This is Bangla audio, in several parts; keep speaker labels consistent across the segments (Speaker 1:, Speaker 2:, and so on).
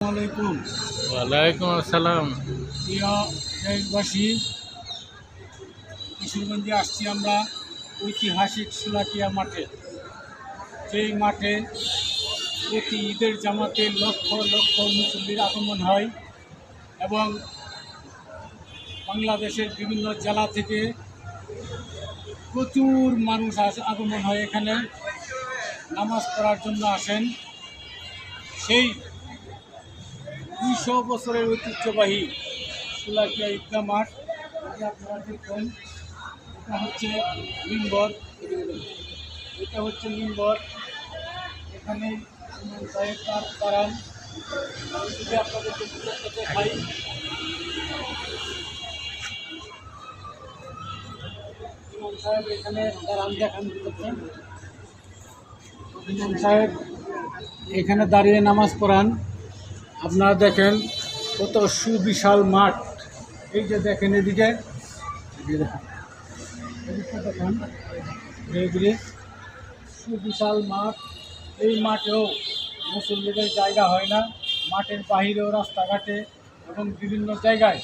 Speaker 1: আলাইকুম।
Speaker 2: ওয়ালাইকুম আসসালাম।
Speaker 1: প্রিয় দেশবাসী, কিশোরগঞ্জে আসছি আমরা ঐতিহাসিক শোলাকিয়া মাঠে। যেই মাঠে প্রতি ঈদের জামাতে লক্ষ লক্ষ মুসল্লির আগমন হয় এবং বাংলাদেশের বিভিন্ন জেলা থেকে প্রচুর মানুষ আগমন হয়, এখানে নামাজ পড়ার জন্য আসেন। সেই 200 বছরের ঐতিহ্যবাহী শোলাকিয়া ঈদগাহ মাঠ, আপনারা দেখবেন এটা হচ্ছে মিম্বর, এটা হচ্ছে মিম্বর। এখানে ইমাম সাহেব দাঁড়ান। আমি যদি আপনাদেরকে দেখাই, ইমাম সাহেব এখানে দাঁড়ান, দেখান। ইমাম সাহেব এখানে দাঁড়িয়ে নামাজ পড়ান। আপনারা দেখেন কত সুবিশাল মাঠ। এই যে দেখেন, এদিকে দেখেন, এইগুলি সুবিশাল মাঠ। এই মাঠেও মুসল্লিদের জায়গা হয় না। মাঠের বাহিরেও, রাস্তাঘাটে এবং বিভিন্ন জায়গায়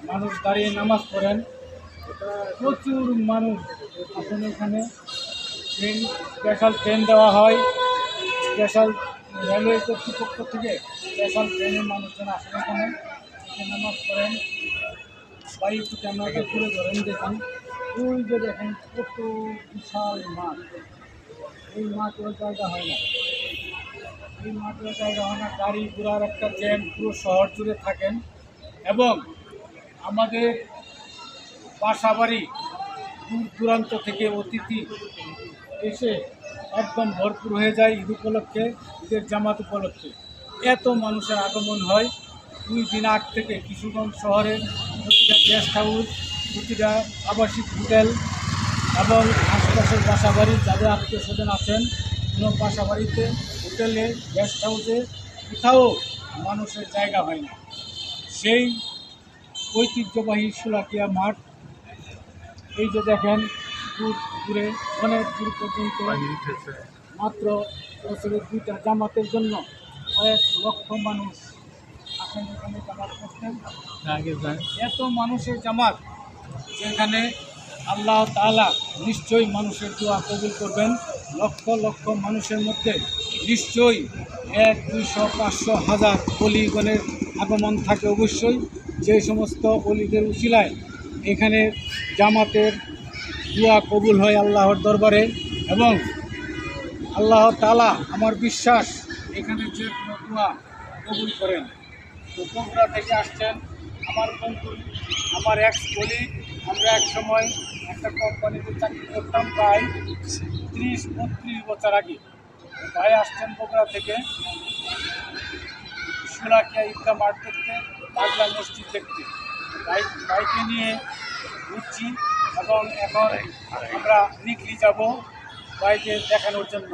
Speaker 1: মানুষ দাঁড়িয়ে নামাজ পড়েন। প্রচুর মানুষ আসলে এখানে। স্পেশাল ট্রেন দেওয়া হয়, স্পেশাল রেলওয়ে কর্তৃপক্ষ থেকে স্পেশাল ট্রেনের মানুষজন আসেন এখানে, নামাজ পড়েন। বাড়ি থেকে আমাকে ঘুরে ধরেন, দেখেন ওই যে দেখেন কত বিশাল মাঠ। এই মাঠেও জায়গা হয় না, এই মাঠেও জায়গা হয় না। গাড়ি ঘোড়ার একটা জ্যাম পুরো শহর জুড়ে থাকেন। এবং আমাদের বাসাবাড়ি দূর দূরান্ত থেকে অতিথি এসে একদম ভরপুর হয়ে যায় ঈদ উপলক্ষে, ঈদের জামাত উপলক্ষে। এত মানুষের আগমন হয়। 2 দিন আগ থেকে কিশোরগঞ্জ শহরের প্রতিটা গেস্ট হাউস, প্রতিটা আবাসিক হোটেল এবং আশপাশের বাসাবাড়ি, যাদের আত্মীয় স্বজন আছেন, কোনো বাসাবাড়িতে, হোটেলে, গেস্ট হাউসে কোথাও মানুষের জায়গা হয় না। সেই ঐতিহ্যবাহী শোলাকিয়া মাঠ, এই যে দেখেন দূর দূরে, অনেক দূর পর্যন্ত মাত্র বছরের 2টা জামাতের জন্য কয়েক লক্ষ মানুষ আসেন এখানে জামাত করতেন। এত মানুষের জামাত, যেখানে আল্লাহ তাআলা নিশ্চয়ই মানুষের দোয়া কবুল করবেন। লক্ষ লক্ষ মানুষের মধ্যে নিশ্চয়ই 1, 200, 500, 1000 অলিগণের আগমন থাকে অবশ্যই। যে সমস্ত অলিদের উসিলায় এখানে জামাতের দোয়া কবুল হয় আল্লাহর দরবারে। এবং আল্লাহ তাআলা, আমার বিশ্বাস, এখানে যে কোনো দোয়া কবুল করেন। তো বগুড়া থেকে আসছেন আমার বন্ধু, আমার এক্স কলিগ। আমরা এক সময় একটা কোম্পানিতে চাকরি করতাম প্রায় 30-32 বছর আগে। ভাই আসছেন বগুড়া থেকে শোলাকিয়া ঈদগাহ মাঠ দেখতে, পাগলা মসজিদ দেখতে। বাইকে নিয়ে ঘুরছি এবং এখন আমরা নিকলি যাব বাইকে দেখানোর জন্য।